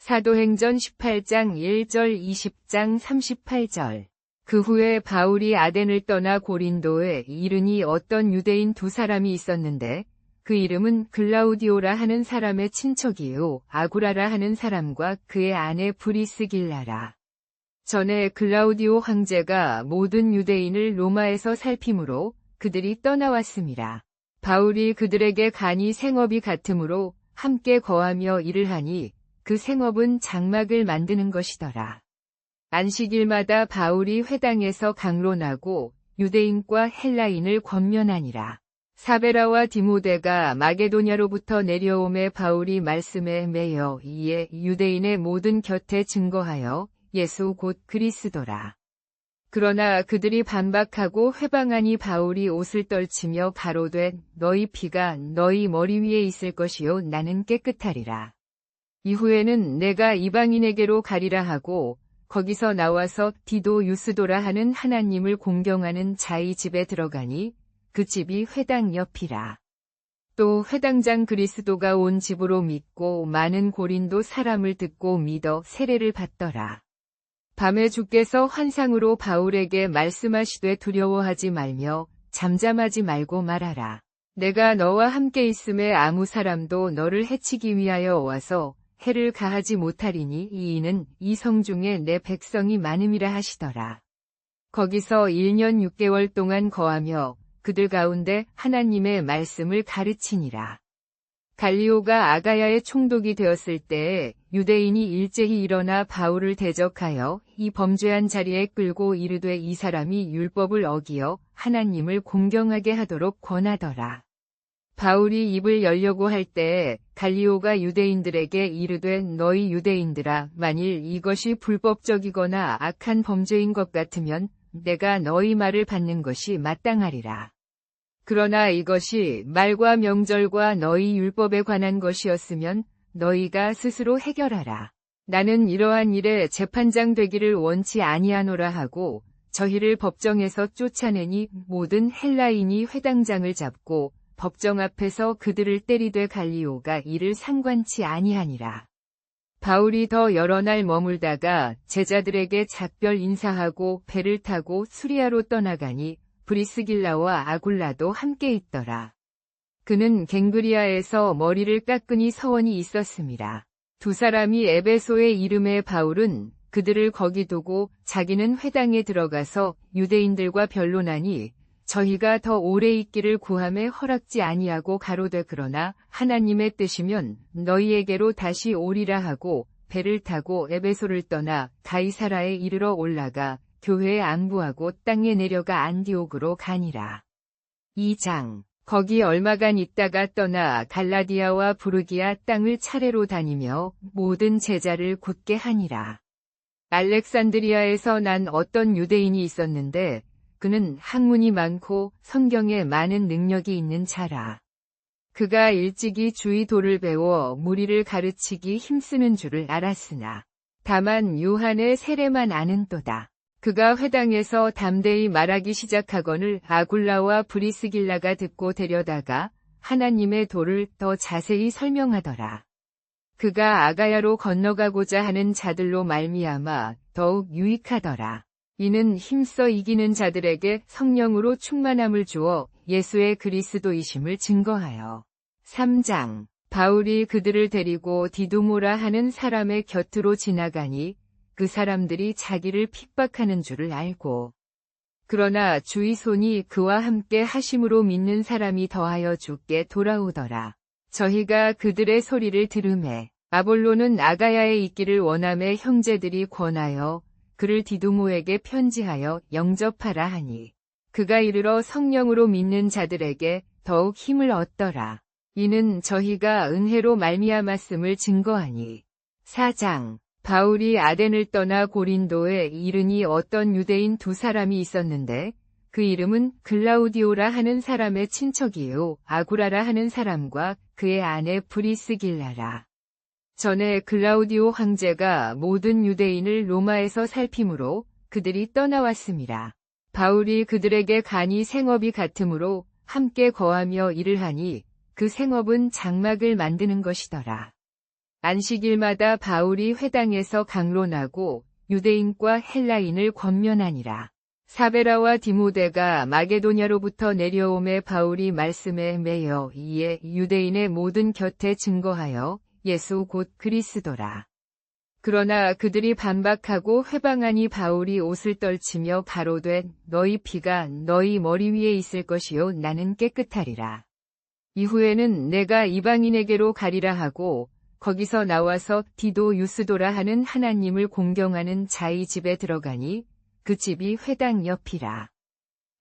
사도행전 18장 1절 20장 38절. 그 후에 바울이 아덴을 떠나 고린도에 이르니 어떤 유대인 두 사람이 있었는데 그 이름은 글라우디오라 하는 사람의 친척이요 아구라라 하는 사람과 그의 아내 브리스길라라. 전에 글라우디오 황제가 모든 유대인을 로마에서 살피므로 그들이 떠나왔습니다. 바울이 그들에게 간이 생업이 같으므로 함께 거하며 일을 하니 그 생업은 장막을 만드는 것이더라. 안식일마다 바울이 회당에서 강론하고 유대인과 헬라인을 권면하니라. 사베라와 디모데가 마게도냐로부터 내려오매 바울이 말씀에 매여 이에 유대인의 모든 곁에 증거하여 예수 곧 그리스도라. 그러나 그들이 반박하고 회방하니 바울이 옷을 떨치며 가로되 너희 피가 너희 머리 위에 있을 것이요 나는 깨끗하리라. 이후에는 내가 이방인에게로 가리라 하고 거기서 나와서 디도 유스도라 하는 하나님을 공경하는 자의 집에 들어가니 그 집이 회당 옆이라. 또 회당장 그리스도가 온 집으로 믿고 많은 고린도 사람을 듣고 믿어 세례를 받더라. 밤에 주께서 환상으로 바울에게 말씀하시되 두려워하지 말며 잠잠하지 말고 말하라. 내가 너와 함께 있음에 아무 사람도 너를 해치기 위하여 와서 해를 가하지 못하리니 이 이는 이 성 중에 내 백성이 많음이라 하시더라. 거기서 1년 6개월 동안 거하며 그들 가운데 하나님의 말씀을 가르치니라. 갈리오가 아가야의 총독이 되었을 때에 유대인이 일제히 일어나 바울을 대적하여 이 범죄한 자리에 끌고 이르되 이 사람이 율법을 어기어 하나님을 공경하게 하도록 권하더라. 바울이 입을 열려고 할 때에 갈리오가 유대인들에게 이르되 너희 유대인들아 만일 이것이 불법적이거나 악한 범죄인 것 같으면 내가 너희 말을 받는 것이 마땅하리라. 그러나 이것이 말과 명절과 너희 율법에 관한 것이었으면 너희가 스스로 해결하라. 나는 이러한 일에 재판장 되기를 원치 아니하노라 하고 저희를 법정에서 쫓아내니 모든 헬라인이 회당장을 잡고 법정 앞에서 그들을 때리되 갈리오가 이를 상관치 아니하니라. 바울이 더 여러 날 머물다가 제자들에게 작별 인사하고 배를 타고 수리아로 떠나가니 브리스길라와 아굴라도 함께 있더라. 그는 갱그리아에서 머리를 깎으니 서원이 있었습니다. 두 사람이 에베소에 이름에 바울은 그들을 거기 두고 자기는 회당에 들어가서 유대인들과 변론하니 저희가 더 오래 있기를 구함에 허락지 아니하고 가로되 그러나 하나님의 뜻이면 너희에게로 다시 오리라 하고 배를 타고 에베소를 떠나 가이사라에 이르러 올라가 교회에 안부하고 땅에 내려가 안디옥으로 가니라. 2장. 거기 얼마간 있다가 떠나 갈라디아와 부르기아 땅을 차례로 다니며 모든 제자를 굳게 하니라. 알렉산드리아에서 난 어떤 유대인이 있었는데 그는 학문이 많고 성경에 많은 능력이 있는 자라. 그가 일찍이 주의 도를 배워 무리를 가르치기 힘쓰는 줄을 알았으나 다만 요한의 세례만 아는도다. 그가 회당에서 담대히 말하기 시작하거늘 아굴라와 브리스길라가 듣고 데려다가 하나님의 도를 더 자세히 설명하더라. 그가 아가야로 건너가고자 하는 자들로 말미암아 더욱 유익하더라. 이는 힘써 이기는 자들에게 성령으로 충만함을 주어 예수의 그리스도이심을 증거하여. 3장. 바울이 그들을 데리고 디두모라 하는 사람의 곁으로 지나가니 그 사람들이 자기를 핍박하는 줄을 알고 그러나 주의 손이 그와 함께 하심으로 믿는 사람이 더하여 주께 돌아오더라. 저희가 그들의 소리를 들으매 아볼로는 아가야에 있기를 원하매 형제들이 권하여 그를 디두모에게 편지하여 영접하라 하니 그가 이르러 성령으로 믿는 자들에게 더욱 힘을 얻더라. 이는 저희가 은혜로 말미암았음을 증거하니. 4장. 바울이 아덴을 떠나 고린도에 이르니 어떤 유대인 두 사람이 있었는데 그 이름은 글라우디오라 하는 사람의 친척이요 아구라라 하는 사람과 그의 아내 브리스길라라. 전에 글라우디오 황제가 모든 유대인을 로마에서 살피므로 그들이 떠나왔습니다. 바울이 그들에게 간이 생업이 같으므로 함께 거하며 일을 하니 그 생업은 장막을 만드는 것이더라. 안식일마다 바울이 회당에서 강론하고 유대인과 헬라인을 권면하니라. 사베라와 디모데가 마게도냐로부터 내려오매 바울이 말씀에 매여 이에 유대인의 모든 곁에 증거하여 예수 곧 그리스도라. 그러나 그들이 반박하고 회방하니 바울이 옷을 떨치며 가로되 너희 피가 너희 머리 위에 있을 것이요 나는 깨끗하리라. 이후에는 내가 이방인에게로 가리라 하고 거기서 나와서 디도 유스도라 하는 하나님을 공경하는 자의 집에 들어가니 그 집이 회당 옆이라.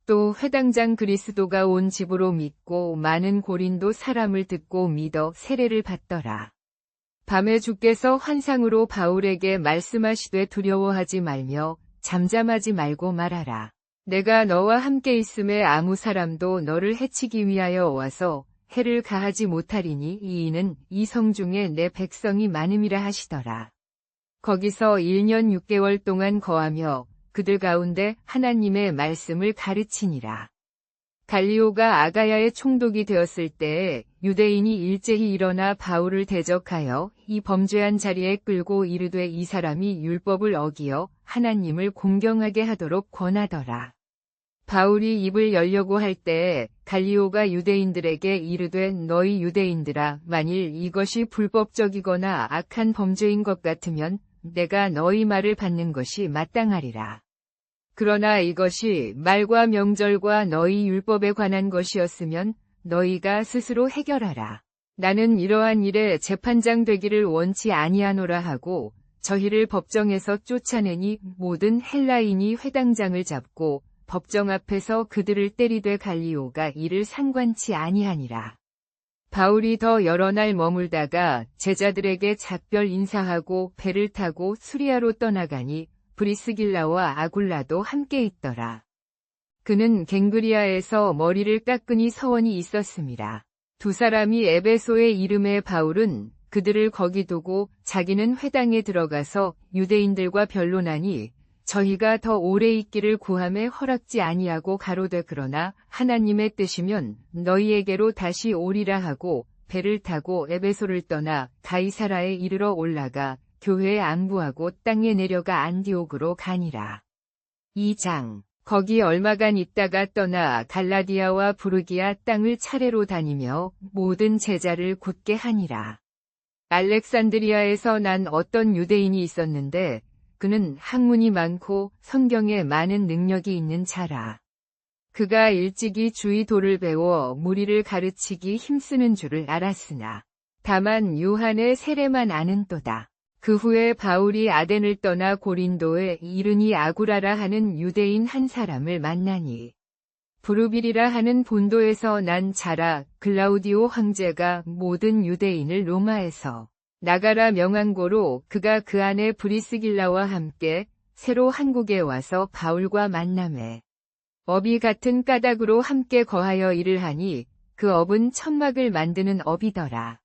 또 회당장 그리스도가 온 집으로 믿고 많은 고린도 사람을 듣고 믿어 세례를 받더라. 밤에 주께서 환상으로 바울에게 말씀하시되 두려워하지 말며 잠잠하지 말고 말하라. 내가 너와 함께 있음에 아무 사람도 너를 해치기 위하여 와서 해를 가하지 못하리니 이이는 이 성 중에 내 백성이 많음이라 하시더라. 거기서 1년 6개월 동안 거하며 그들 가운데 하나님의 말씀을 가르치니라. 갈리오가 아가야의 총독이 되었을 때에 유대인이 일제히 일어나 바울을 대적하여 이 범죄한 자리에 끌고 이르되 이 사람이 율법을 어기어 하나님을 공경하게 하도록 권하더라. 바울이 입을 열려고 할 때에 갈리오가 유대인들에게 이르되 너희 유대인들아 만일 이것이 불법적이거나 악한 범죄인 것 같으면 내가 너희 말을 받는 것이 마땅하리라. 그러나 이것이 말과 명절과 너희 율법에 관한 것이었으면 너희가 스스로 해결하라. 나는 이러한 일에 재판장 되기를 원치 아니하노라 하고 저희를 법정에서 쫓아내니 모든 헬라인이 회당장을 잡고 법정 앞에서 그들을 때리되 갈리오가 이를 상관치 아니하니라. 바울이 더 여러 날 머물다가 제자들에게 작별 인사하고 배를 타고 수리아로 떠나가니 브리스길라와 아굴라도 함께 있더라. 그는 갱그리아에서 머리를 깎으니 서원이 있었습니다. 두 사람이 에베소에 이름에 바울은 그들을 거기 두고 자기는 회당에 들어가서 유대인들과 변론하니 저희가 더 오래 있기를 구함에 허락지 아니하고 가로되 그러나 하나님의 뜻이면 너희에게로 다시 오리라 하고 배를 타고 에베소를 떠나 가이사라에 이르러 올라가 교회에 안부하고 땅에 내려가 안디옥으로 가니라. 2장 거기 얼마간 있다가 떠나 갈라디아와 부르기아 땅을 차례로 다니며 모든 제자를 굳게 하니라. 알렉산드리아에서 난 어떤 유대인이 있었는데 그는 학문이 많고 성경에 많은 능력이 있는 자라. 그가 일찍이 주의 도를 배워 무리를 가르치기 힘쓰는 줄을 알았으나 다만 요한의 세례만 아는도다. 그 후에 바울이 아덴을 떠나 고린도에 이르니 아구라라 하는 유대인 한 사람을 만나니 부르빌이라 하는 본도에서 난 자라 글라우디오 황제가 모든 유대인을 로마에서 나가라 명한 고로 그가 그 안에 브리스길라와 함께 새로 한국에 와서 바울과 만남에 업이 같은 까닭으로 함께 거하여 일을 하니 그 업은 천막을 만드는 업이더라.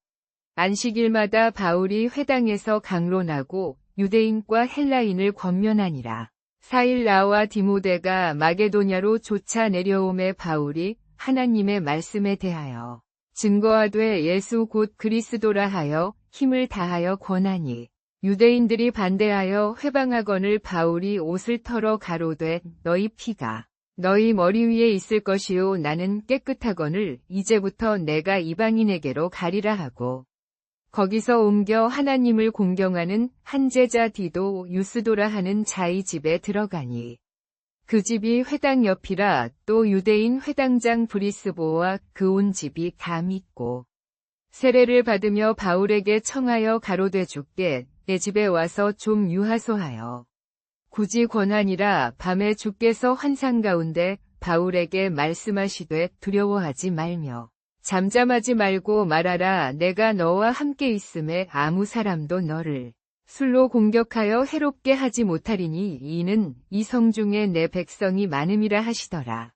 안식일마다 바울이 회당에서 강론하고 유대인과 헬라인을 권면하니라. 4일 나와 디모데가 마게도냐로 쫓아 내려오매 바울이 하나님의 말씀에 대하여 증거하되 예수 곧 그리스도라 하여 힘을 다하여 권하니 유대인들이 반대하여 회방하거늘 바울이 옷을 털어 가로되 너희 피가 너희 머리 위에 있을 것이요 나는 깨끗하거늘 이제부터 내가 이방인에게로 가리라 하고 거기서 옮겨 하나님을 공경하는 한 제자 디도 유스도라 하는 자의 집에 들어가니 그 집이 회당 옆이라 또 유대인 회당장 브리스보와 그 온 집이 다 믿고 세례를 받으며 바울에게 청하여 가로되 주께 내 집에 와서 좀 유하소하여 굳이 권하니라. 밤에 주께서 환상 가운데 바울에게 말씀하시되 두려워하지 말며 잠잠하지 말고 말하라. 내가 너와 함께 있음에 아무 사람도 너를 술로 공격하여 해롭게 하지 못하리니 이는 이 성 중에 내 백성이 많음이라 하시더라.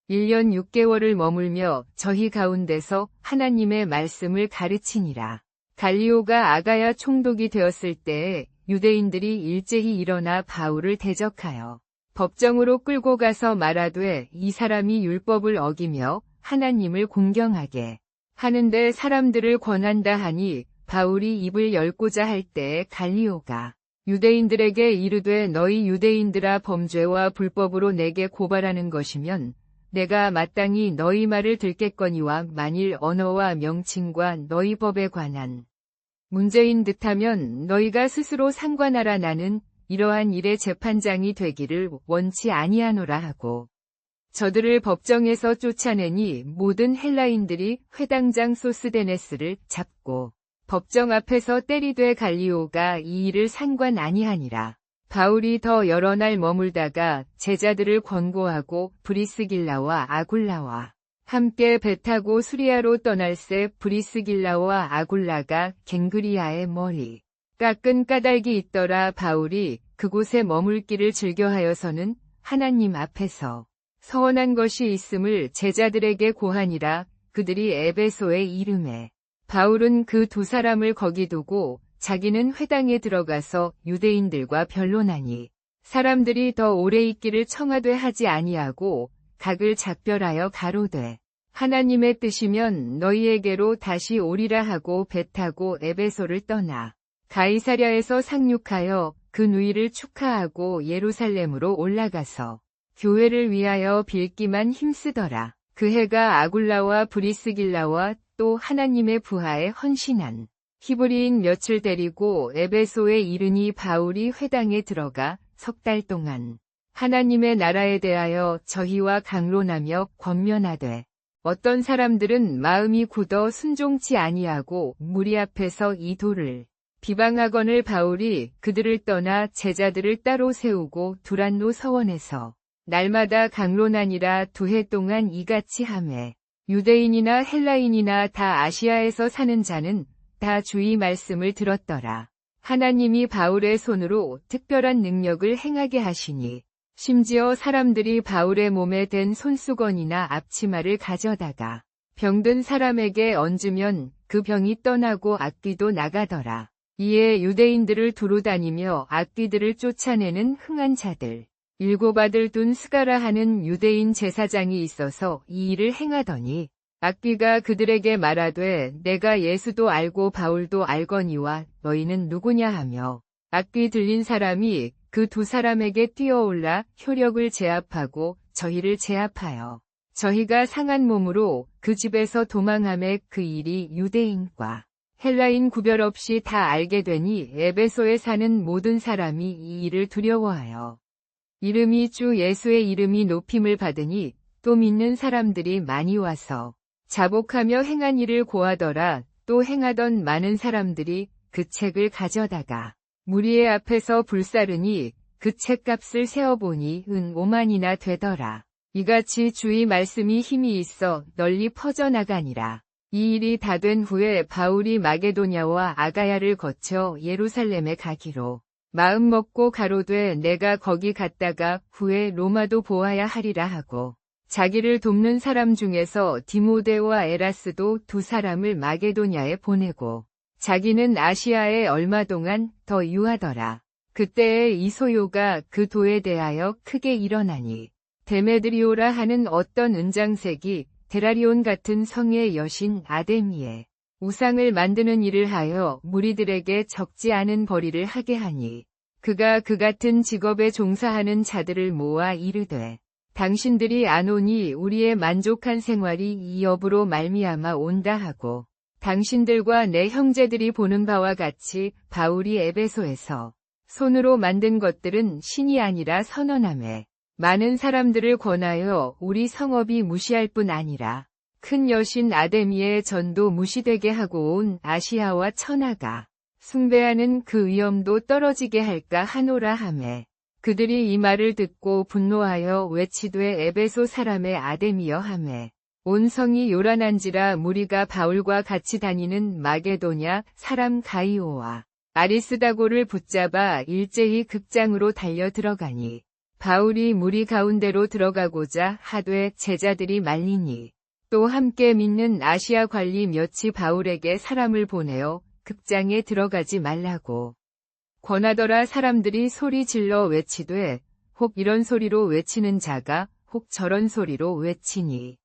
1년 6개월을 머물며 저희 가운데서 하나님의 말씀을 가르치니라. 갈리오가 아가야 총독이 되었을 때에 유대인들이 일제히 일어나 바울을 대적하여 법정으로 끌고 가서 말하되 이 사람이 율법을 어기며 하나님을 공경하게 하는데 사람들을 권한다 하니 바울이 입을 열고자 할 때에 갈리오가 유대인들에게 이르되 너희 유대인들아 범죄와 불법으로 내게 고발하는 것이면 내가 마땅히 너희 말을 들겠거니와 만일 언어와 명칭과 너희 법에 관한 문제인 듯하면 너희가 스스로 상관하라. 나는 이러한 일의 재판장이 되기를 원치 아니하노라 하고 저들을 법정에서 쫓아내니 모든 헬라인들이 회당장 소스데네스를 잡고 법정 앞에서 때리되 갈리오가 이 일을 상관 아니하니라. 바울이 더 여러 날 머물다가 제자들을 권고하고 브리스길라와 아굴라와 함께 배 타고 수리아로 떠날새 브리스길라와 아굴라가 갱그리아의 머리 깎은 까닭이 있더라. 바울이 그곳에 머물기를 즐겨하여서는 하나님 앞에서 서원한 것이 있음을 제자들에게 고하니라. 그들이 에베소에 이르매 바울은 그 두 사람을 거기 두고 자기는 회당에 들어가서 유대인들과 변론하니 사람들이 더 오래 있기를 청하되 하지 아니하고 각을 작별하여 가로되 하나님의 뜻이면 너희에게로 다시 오리라 하고 배 타고 에베소를 떠나 가이사랴에서 상륙하여 그 누이를 축하하고 예루살렘으로 올라가서 교회를 위하여 빌기만 힘쓰더라. 그 해가 아굴라와 브리스길라와 또 하나님의 부하에 헌신한 히브리인 몇을 데리고 에베소에 이르니 바울이 회당에 들어가 석 달 동안 하나님의 나라에 대하여 저희와 강론하며 권면하되 어떤 사람들은 마음이 굳어 순종치 아니하고 무리 앞에서 이 도를 비방하거늘 바울이 그들을 떠나 제자들을 따로 세우고 두란노 서원에서 날마다 강론하니라. 2해 동안 이같이 하매 유대인이나 헬라인이나 다 아시아에서 사는 자는 다 주의 말씀을 들었더라. 하나님이 바울의 손으로 특별한 능력을 행하게 하시니 심지어 사람들이 바울의 몸에 댄 손수건이나 앞치마를 가져다가 병든 사람에게 얹으면 그 병이 떠나고 악귀도 나가더라. 이에 유대인들을 두루 다니며 악귀들을 쫓아내는 흥한 자들 7 아들 둔 스가라 하는 유대인 제사장이 있어서 이 일을 행하더니 악귀가 그들에게 말하되 내가 예수도 알고 바울도 알거니와 너희는 누구냐 하며 악귀 들린 사람이 그 두 사람에게 뛰어올라 효력을 제압하고 저희를 제압하여 저희가 상한 몸으로 그 집에서 도망하매 그 일이 유대인과 헬라인 구별 없이 다 알게 되니 에베소에 사는 모든 사람이 이 일을 두려워하여 이름이 주 예수의 이름이 높임을 받으니 또 믿는 사람들이 많이 와서 자복하며 행한 일을 고하더라. 또 행하던 많은 사람들이 그 책을 가져다가 무리의 앞에서 불사르니 그 책값을 세어보니 은 5만이나 되더라. 이같이 주의 말씀이 힘이 있어 널리 퍼져나가니라. 이 일이 다 된 후에 바울이 마게도냐와 아가야를 거쳐 예루살렘에 가기로 마음 먹고 가로되 내가 거기 갔다가 후에 로마도 보아야 하리라 하고 자기를 돕는 사람 중에서 디모데와 에라스도 2 사람을 마게도냐에 보내고 자기는 아시아에 얼마 동안 더 유하더라. 그때에 이소요가 그 도에 대하여 크게 일어나니 데메드리오라 하는 어떤 은장색이 데라리온 같은 성의 여신 아데미에 우상을 만드는 일을 하여 무리들에게 적지 않은 벌이를 하게 하니 그가 그 같은 직업에 종사하는 자들을 모아 이르되 당신들이 안 오니 우리의 만족한 생활이 이 업으로 말미암아 온다 하고 당신들과 내 형제들이 보는 바와 같이 바울이 에베소에서 손으로 만든 것들은 신이 아니라 선언하매 많은 사람들을 권하여 우리 성업이 무시할 뿐 아니라 큰 여신 아데미의 전도 무시되게 하고 온 아시아와 천하가 숭배하는 그 위엄도 떨어지게 할까 하노라 하매 그들이 이 말을 듣고 분노하여 외치되 에베소 사람의 아데미여 하매 온 성이 요란한지라. 무리가 바울과 같이 다니는 마게도냐 사람 가이오와 아리스다고를 붙잡아 일제히 극장으로 달려 들어가니 바울이 무리 가운데로 들어가고자 하되 제자들이 말리니 또 함께 믿는 아시아 관리 몇이 바울에게 사람을 보내어 극장에 들어가지 말라고 권하더라. 사람들이 소리 질러 외치되 혹 이런 소리로 외치는 자가 혹 저런 소리로 외치니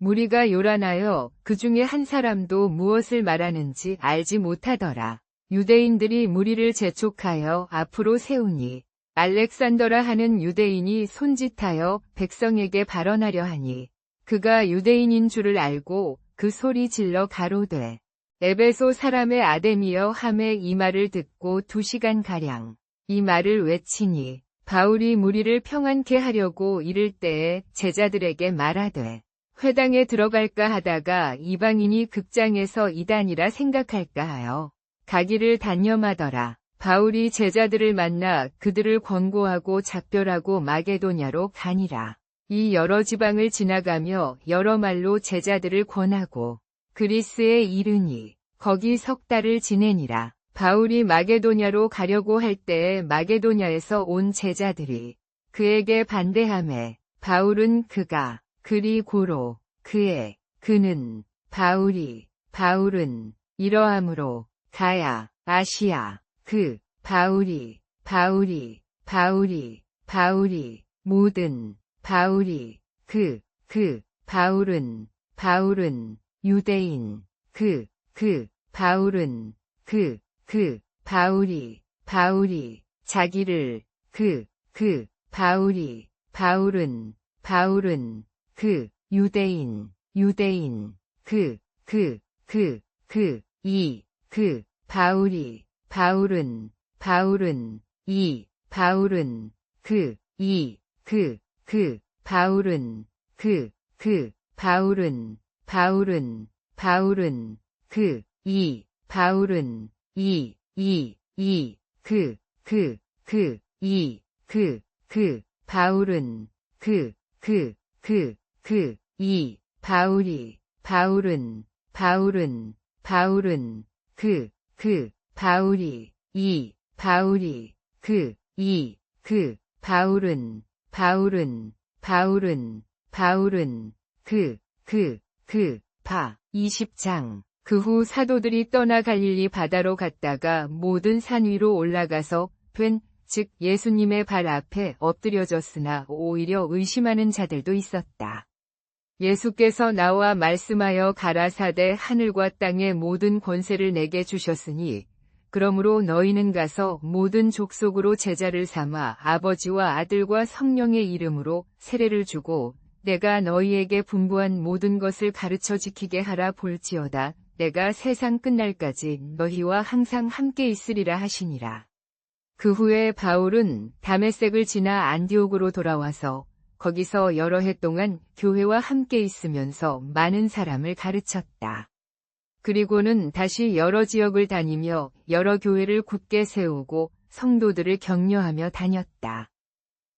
무리가 요란하여 그 중에 한 사람도 무엇을 말하는지 알지 못하더라. 유대인들이 무리를 재촉하여 앞으로 세우니 알렉산더라 하는 유대인이 손짓하여 백성에게 발언하려 하니 그가 유대인인 줄을 알고 그 소리 질러 가로되 에베소 사람의 아데미여 하매 이 말을 듣고 2시간가량 이 말을 외치니 바울이 무리를 평안케 하려고 이를 때에 제자들에게 말하되 회당에 들어갈까 하다가 이방인이 극장에서 이단이라 생각할까 하여 가기를 단념하더라. 바울이 제자들을 만나 그들을 권고하고 작별하고 마게도냐로 가니라. 이 여러 지방을 지나가며 여러 말로 제자들을 권하고 그리스에 이르니 거기 석 달을 지내니라. 바울이 마게도냐로 가려고 할 때에 마게도냐에서 온 제자들이 그에게 반대하매 바울은 그가 그리고로 그는 바울은 이러함으로 가야 아시아 바울이 모든 바울은 유대인 바울이 자기를 바울은 유대인 바울은 바울은 20장 그 후 사도들이 떠나 갈릴리 바다로 갔다가 모든 산 위로 올라가서 즉 예수님의 발 앞에 엎드려졌으나 오히려 의심하는 자들도 있었다. 예수께서 나와 말씀하여 가라사대 하늘과 땅의 모든 권세를 내게 주셨으니 그러므로 너희는 가서 모든 족속으로 제자를 삼아 아버지와 아들과 성령의 이름으로 세례를 주고 내가 너희에게 분부한 모든 것을 가르쳐 지키게 하라 볼지어다. 내가 세상 끝날까지 너희와 항상 함께 있으리라 하시니라. 그 후에 바울은 다메섹을 지나 안디옥으로 돌아와서 거기서 여러 해 동안 교회와 함께 있으면서 많은 사람을 가르쳤다. 그리고는 다시 여러 지역을 다니며 여러 교회를 굳게 세우고 성도들을 격려하며 다녔다.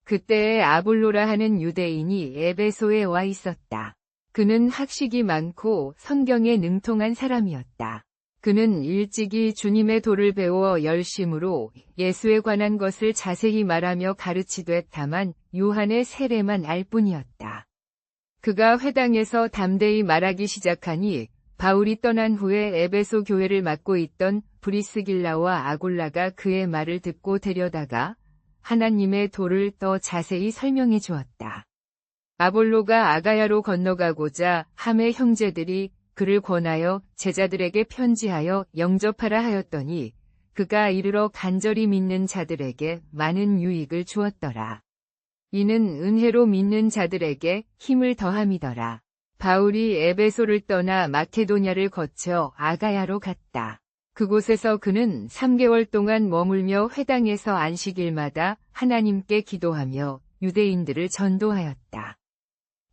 그때에 아볼로라 하는 유대인이 에베소에 와 있었다. 그는 학식이 많고 성경에 능통한 사람이었다. 그는 일찍이 주님의 도를 배워 열심으로 예수에 관한 것을 자세히 말하며 가르치되 다만 요한의 세례만 알 뿐이었다. 그가 회당에서 담대히 말하기 시작하니 바울이 떠난 후에 에베소 교회를 맡고 있던 브리스길라와 아골라가 그의 말을 듣고 데려다가 하나님의 도를 더 자세히 설명해 주었다. 아볼로가 아가야로 건너가고자 함의 형제들이 그를 권하여 제자들에게 편지하여 영접하라 하였더니 그가 이르러 간절히 믿는 자들에게 많은 유익을 주었더라. 이는 은혜로 믿는 자들에게 힘을 더함이더라. 바울이 에베소를 떠나 마케도냐를 거쳐 아가야로 갔다. 그곳에서 그는 3개월 동안 머물며 회당에서 안식일마다 하나님께 기도하며 유대인들을 전도하였다.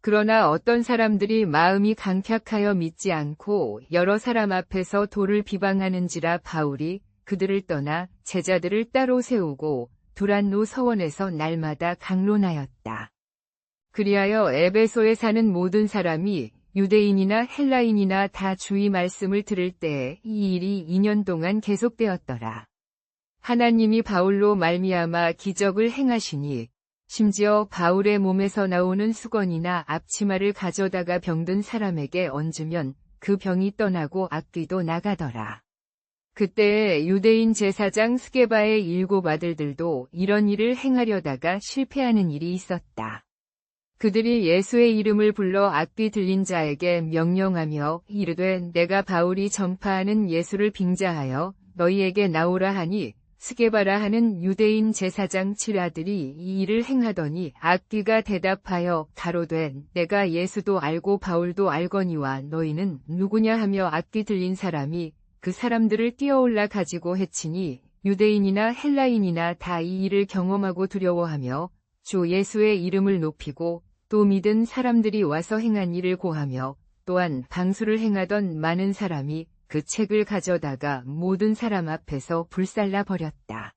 그러나 어떤 사람들이 마음이 강팍하여 믿지 않고 여러 사람 앞에서 도를 비방하는지라 바울이 그들을 떠나 제자들을 따로 세우고 두란노 서원에서 날마다 강론하였다. 그리하여 에베소에 사는 모든 사람이 유대인이나 헬라인이나 다 주의 말씀을 들을 때에 이 일이 2년 동안 계속되었더라. 하나님이 바울로 말미암아 기적을 행하시니 심지어 바울의 몸에서 나오는 수건이나 앞치마를 가져다가 병든 사람에게 얹으면 그 병이 떠나고 악귀도 나가더라. 그때에 유대인 제사장 스게바의 7 아들들도 이런 일을 행하려다가 실패하는 일이 있었다. 그들이 예수의 이름을 불러 악귀 들린 자에게 명령하며 이르되 내가 바울이 전파하는 예수를 빙자하여 너희에게 나오라 하니 스게바라 하는 유대인 제사장 7아들이 이 일을 행하더니 악귀가 대답하여 가로되 내가 예수도 알고 바울도 알거니와 너희는 누구냐 하며 악귀 들린 사람이 그 사람들을 뛰어올라 가지고 해치니 유대인이나 헬라인이나 다 이 일을 경험하고 두려워하며 주 예수의 이름을 높이고 또 믿은 사람들이 와서 행한 일을 고하며 또한 방수를 행하던 많은 사람이 그 책을 가져다가 모든 사람 앞에서 불살라 버렸다.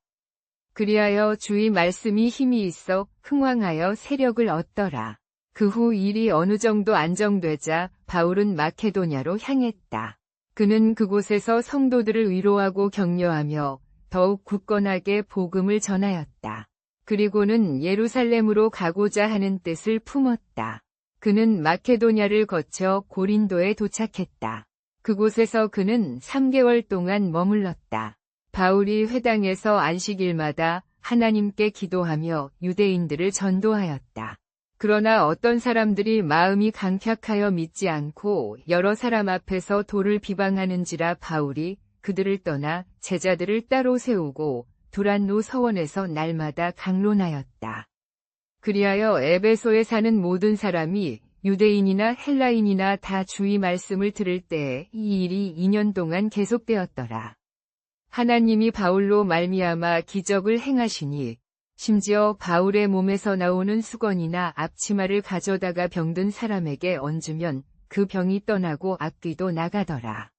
그리하여 주의 말씀이 힘이 있어 흥왕하여 세력을 얻더라. 그 후 일이 어느 정도 안정되자 바울은 마케도냐로 향했다. 그는 그곳에서 성도들을 위로하고 격려하며 더욱 굳건하게 복음을 전하였다. 그리고는 예루살렘으로 가고자 하는 뜻을 품었다. 그는 마케도냐를 거쳐 고린도에 도착했다. 그곳에서 그는 3개월 동안 머물렀다. 바울이 회당에서 안식일마다 하나님께 기도하며 유대인들을 전도하였다. 그러나 어떤 사람들이 마음이 강팍하여 믿지 않고 여러 사람 앞에서 도를 비방하는지라 바울이 그들을 떠나 제자들을 따로 세우고 두란노 서원에서 날마다 강론하였다. 그리하여 에베소에 사는 모든 사람이 유대인이나 헬라인이나 다 주의 말씀을 들을 때에 이 일이 2년 동안 계속되었더라. 하나님이 바울로 말미암아 기적을 행하시니 심지어 바울의 몸에서 나오는 수건이나 앞치마를 가져다가 병든 사람에게 얹으면 그 병이 떠나고 악귀도 나가더라.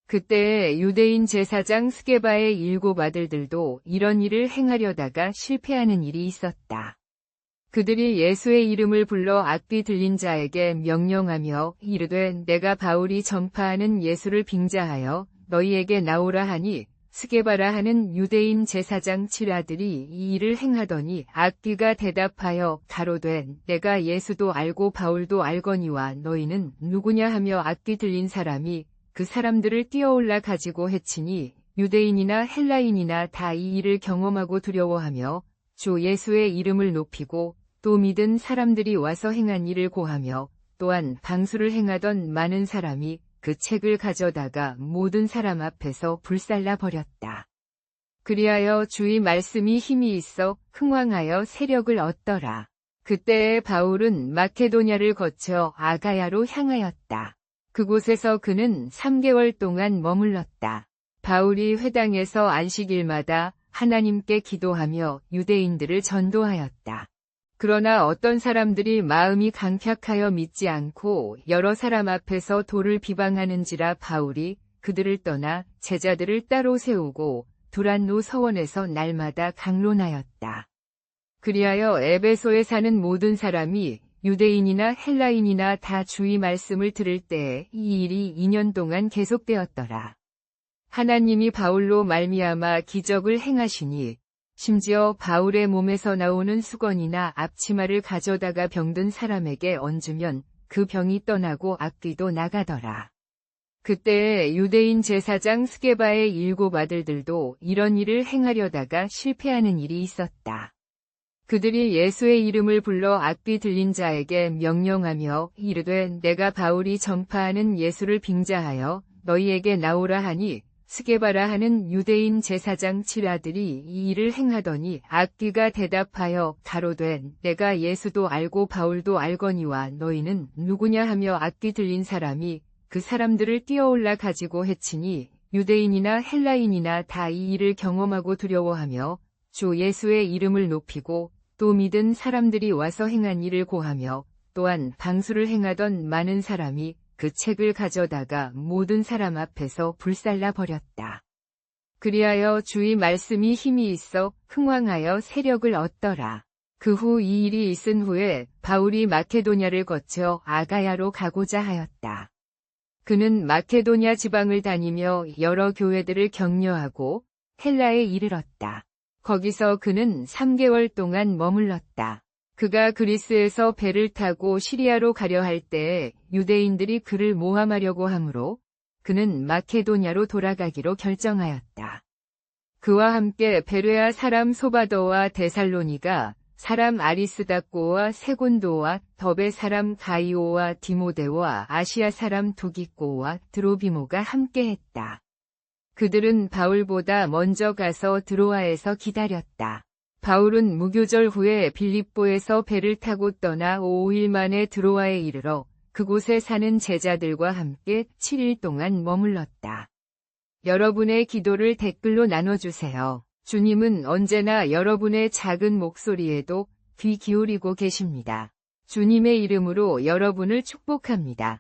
그때에 유대인 제사장 스게바의 7 아들들도 이런 일을 행하려다가 실패하는 일이 있었다. 그들이 예수의 이름을 불러 악귀 들린 자에게 명령하며 이르되 내가 바울이 전파하는 예수를 빙자하여 너희에게 나오라 하니 스게바라 하는 유대인 제사장 7아들이 이 일을 행하더니 악귀가 대답하여 가로되 내가 예수도 알고 바울도 알거니와 너희는 누구냐 하며 악귀 들린 사람이 그 사람들을 뛰어올라 가지고 해치니 유대인이나 헬라인이나 다 이 일을 경험하고 두려워하며 주 예수의 이름을 높이고 또 믿은 사람들이 와서 행한 일을 고하며 또한 방수를 행하던 많은 사람이 그 책을 가져다가 모든 사람 앞에서 불살라 버렸다. 그리하여 주의 말씀이 힘이 있어 흥왕하여 세력을 얻더라. 그때에 바울은 마케도냐를 거쳐 아가야로 향하였다. 그곳에서 그는 3개월 동안 머물렀다. 바울이 회당에서 안식일마다 하나님께 기도하며 유대인들을 전도하였다. 그러나 어떤 사람들이 마음이 강팍하여 믿지 않고 여러 사람 앞에서 도를 비방하는지라 바울이 그들을 떠나 제자들을 따로 세우고 두란노 서원에서 날마다 강론하였다. 그리하여 에베소에 사는 모든 사람이 유대인이나 헬라인이나 다 주의 말씀을 들을 때에 이 일이 2년 동안 계속되었더라. 하나님이 바울로 말미암아 기적을 행하시니 심지어 바울의 몸에서 나오는 수건이나 앞치마를 가져다가 병든 사람에게 얹으면 그 병이 떠나고 악귀도 나가더라. 그때에 유대인 제사장 스게바의 7 아들들도 이런 일을 행하려다가 실패하는 일이 있었다. 그들이 예수의 이름을 불러 악귀 들린 자에게 명령하며 이르되 내가 바울이 전파하는 예수를 빙자하여 너희에게 나오라 하니 스게바라 하는 유대인 제사장 7아들이 이 일을 행하더니 악귀가 대답하여 가로되 내가 예수도 알고 바울도 알거니와 너희는 누구냐 하며 악귀 들린 사람이 그 사람들을 뛰어올라 가지고 해치니 유대인이나 헬라인이나 다 이 일을 경험하고 두려워하며 주 예수의 이름을 높이고 또 믿은 사람들이 와서 행한 일을 고하며 또한 방수를 행하던 많은 사람이 그 책을 가져다가 모든 사람 앞에서 불살라 버렸다. 그리하여 주의 말씀이 힘이 있어 흥왕하여 세력을 얻더라. 그 후 이 일이 있은 후에 바울이 마케도냐를 거쳐 아가야로 가고자 하였다. 그는 마케도냐 지방을 다니며 여러 교회들을 격려하고 헬라에 이르렀다. 거기서 그는 3개월 동안 머물렀다. 그가 그리스에서 배를 타고 시리아로 가려 할 때에 유대인들이 그를 모함하려고 하므로 그는 마케도냐로 돌아가기로 결정하였다. 그와 함께 베레아 사람 소바더와 데살로니가 사람 아리스다코와 세곤도와 더베 사람 가이오와 디모데와 아시아 사람 도기꼬와 드로비모가 함께했다. 그들은 바울보다 먼저 가서 드로아에서 기다렸다. 바울은 무교절 후에 빌립보에서 배를 타고 떠나 5일 만에 드로아에 이르러 그곳에 사는 제자들과 함께 7일 동안 머물렀다. 여러분의 기도를 댓글로 나눠주세요. 주님은 언제나 여러분의 작은 목소리에도 귀 기울이고 계십니다. 주님의 이름으로 여러분을 축복합니다.